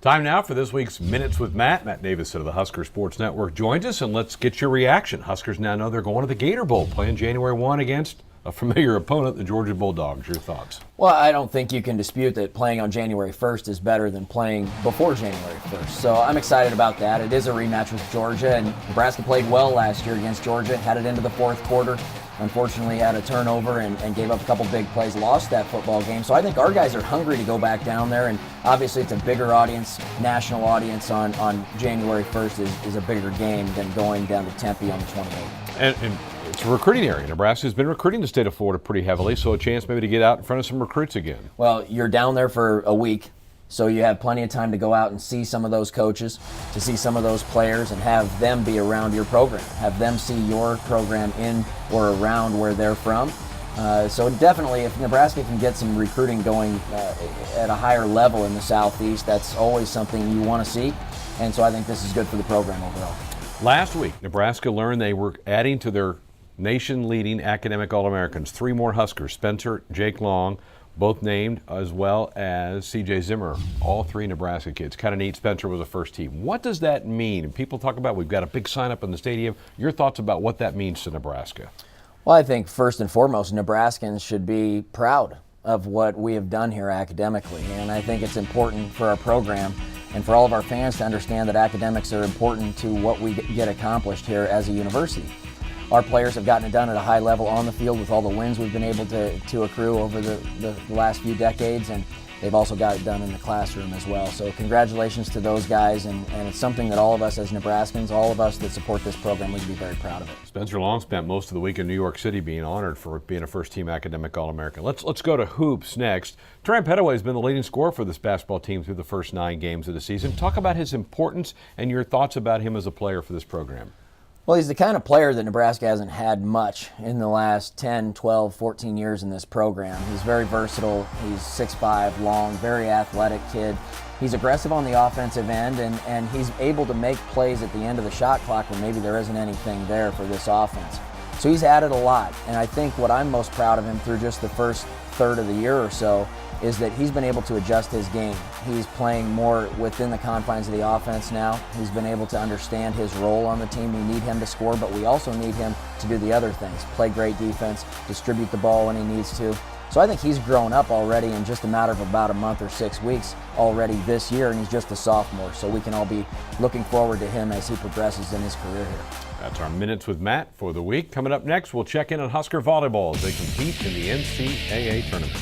Time now for this week's Minutes with Matt. Matt Davison of the Husker Sports Network joins us, and let's get your reaction. Huskers now know they're going to the Gator Bowl, playing January 1 against a familiar opponent, the Georgia Bulldogs. Your thoughts? Well, I don't think you can dispute that playing on January 1st is better than playing before January 1st. So I'm excited about that. It is a rematch with Georgia, and Nebraska played well last year against Georgia, had it into the fourth quarter. Unfortunately, had a turnover and gave up a couple big plays, lost that football game. So I think our guys are hungry to go back down there, and obviously it's a bigger audience, national audience on January 1st is a bigger game than going down to Tempe on the 28th. And it's a recruiting area. Nebraska's been recruiting the state of Florida pretty heavily, so a chance maybe to get out in front of some recruits again. Well, you're down there for a week, so you have plenty of time to go out and see some of those coaches, to see some of those players, and have them be around your program, have them see your program in or around where they're from. So definitely, if Nebraska can get some recruiting going at a higher level in the Southeast, that's always something you want to see. And so I think this is good for the program overall. Last week, Nebraska learned they were adding to their nation-leading academic All-Americans. 3 more Huskers, Spencer, Jake Long, both named, as well as C.J. Zimmer, all 3 Nebraska kids. Kind of neat. Spencer was a first team. What does that mean? And people talk about we've got a big sign-up in the stadium. Your thoughts about what that means to Nebraska? Well, I think first and foremost, Nebraskans should be proud of what we have done here academically. And I think it's important for our program and for all of our fans to understand that academics are important to what we get accomplished here as a university. Our players have gotten it done at a high level on the field with all the wins we've been able to accrue over the last few decades, and they've also got it done in the classroom as well. So congratulations to those guys, and it's something that all of us as Nebraskans, all of us that support this program, we can be very proud of it. Spencer Long spent most of the week in New York City being honored for being a first-team academic All-American. Let's go to hoops next. Terran Petteway has been the leading scorer for this basketball team through the first 9 games of the season. Talk about his importance and your thoughts about him as a player for this program. Well, he's the kind of player that Nebraska hasn't had much in the last 10, 12, 14 years in this program. He's very versatile. He's 6'5", long, very athletic kid. He's aggressive on the offensive end, and he's able to make plays at the end of the shot clock when maybe there isn't anything there for this offense. So he's added a lot, and I think what I'm most proud of him through just the first third of the year or so is that he's been able to adjust his game. He's playing more within the confines of the offense now. He's been able to understand his role on the team. We need him to score, but we also need him to do the other things, play great defense, distribute the ball when he needs to. So I think he's grown up already in just a matter of about a month or 6 weeks already this year, and he's just a sophomore. So we can all be looking forward to him as he progresses in his career here. That's our Minutes with Matt for the week. Coming up next, we'll check in on Husker volleyball as they compete in the NCAA tournament.